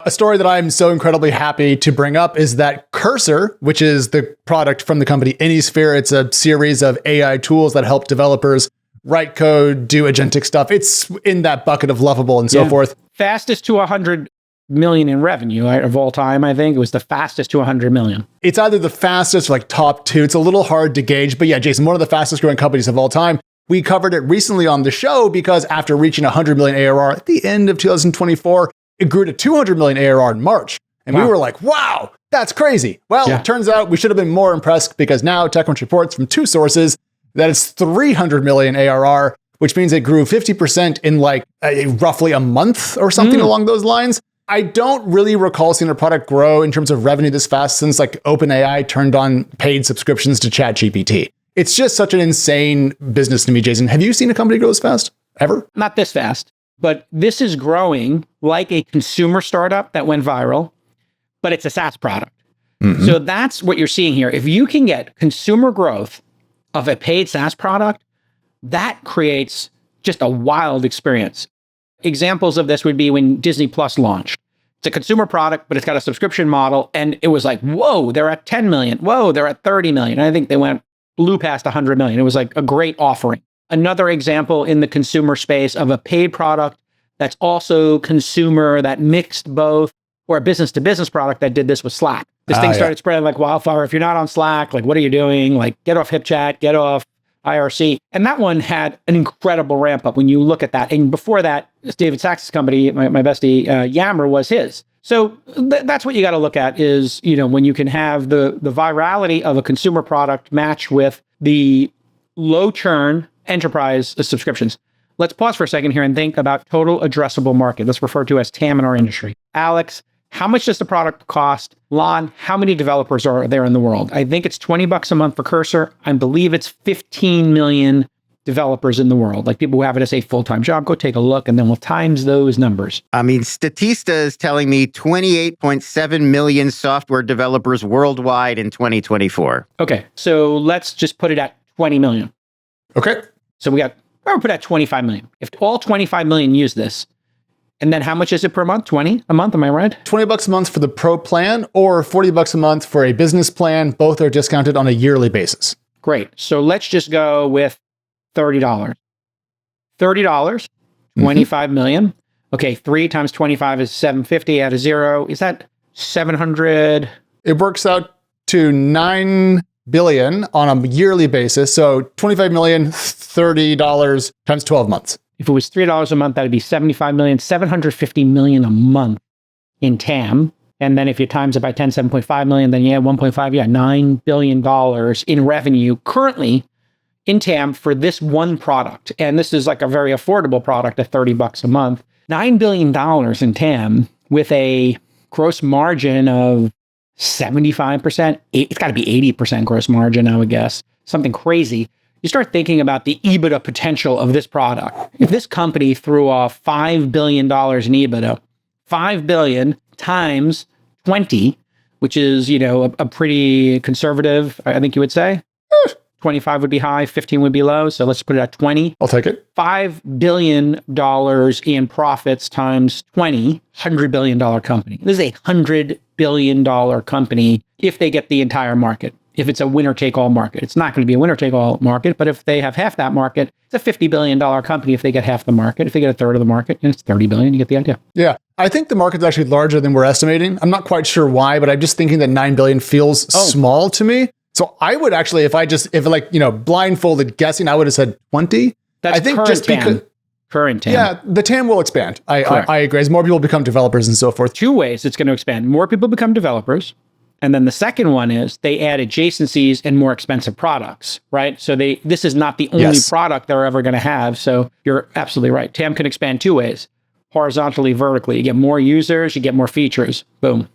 A story that I'm so incredibly happy to bring up is that Cursor, which is the product from the company AnySphere, it's a series of AI tools that help developers write code, do agentic stuff. It's in that bucket of lovable and so forth. Fastest to 100 million in revenue of all time, I think. It was the fastest to 100 million. It's either the fastest or like top two. It's a little hard to gauge. But yeah, Jason, one of the fastest growing companies of all time. We covered it recently on the show because after reaching 100 million ARR at the end of 2024, it grew to 200 million ARR in March. And we were like, wow, that's crazy. Well, it turns out we should have been more impressed because now TechCrunch reports from two sources that it's 300 million ARR, which means it grew 50% in like roughly a month or something along those lines. I don't really recall seeing a product grow in terms of revenue this fast since like OpenAI turned on paid subscriptions to ChatGPT. It's just such an insane business to me, Jason. Have you seen a company grow this fast ever? Not this fast, but this is growing like a consumer startup that went viral, but it's a SaaS product. So that's what you're seeing here. If you can get consumer growth of a paid SaaS product, that creates just a wild experience. Examples of this would be when Disney Plus launched. It's a consumer product, but it's got a subscription model. And it was like, whoa, they're at 10 million. Whoa, they're at 30 million. And I think they blew past 100 million. It was like a great offering. Another example in the consumer space of a paid product that's also consumer that mixed both, or a business to business product that did this with Slack. This thing started spreading like wildfire. If you're not on Slack, like, what are you doing? Like, get off HipChat, get off IRC. And that one had an incredible ramp up when you look at that. And before that, David Sachs' company, my bestie, Yammer was his. So that's what you got to look at is, when you can have the virality of a consumer product match with the low churn enterprise subscriptions. Let's pause for a second here and think about total addressable market. That's referred to as TAM in our industry. Alex, how much does the product cost? Lon, how many developers are there in the world? I think it's $20 a month for Cursor. I believe it's 15 million developers in the world, like people who have it as a full-time job. Go take a look and then we'll times those numbers. I mean, Statista is telling me 28.7 million software developers worldwide in 2024. Okay, so let's just put it at 20 million. Okay. So we'll put it at 25 million. If all 25 million use this, and then how much is it per month? 20 a month, am I right? $20 a month for the pro plan or $40 a month for a business plan. Both are discounted on a yearly basis. Great. So let's just go with $30. $30, 25 million. Okay, 3 times 25 is 750 out of 0. Is that 700? It works out to 9 billion on a yearly basis. So 25 million, $30 times 12 months. If it was $3 a month, that'd be 75 million, 750 million a month in TAM. And then if you times it by 10, 7.5 million, then 1.5, $9 billion in revenue currently in TAM for this one product. And this is like a very affordable product at $30 a month. $9 billion in TAM with a gross margin of 75%. It's got to be 80% gross margin, I would guess. Something crazy. You start thinking about the EBITDA potential of this product. If this company threw off $5 billion in EBITDA, 5 billion times 20, which is, a pretty conservative, I think you would say. 25 would be high, 15 would be low. So let's put it at 20. I'll take it. $5 billion in profits times 20, $100 billion company. This is a $100 billion company if they get the entire market. If it's a winner-take-all market. It's not going to be a winner-take-all market, but if they have half that market, it's a $50 billion company if they get half the market. If they get a third of the market, and it's $30 billion, you get the idea. Yeah. I think the market's actually larger than we're estimating. I'm not quite sure why, but I'm just thinking that 9 billion feels small to me. So I would actually, if blindfolded guessing, I would have said 20. That's I think current just TAM. Because current TAM. Yeah, the TAM will expand. I agree. As more people become developers and so forth. 2 ways it's going to expand. More people become developers. And then the second one is they add adjacencies and more expensive products, right? So this is not the only product they're ever going to have. So you're absolutely right. TAM can expand 2 ways, horizontally, vertically. You get more users, you get more features. Boom.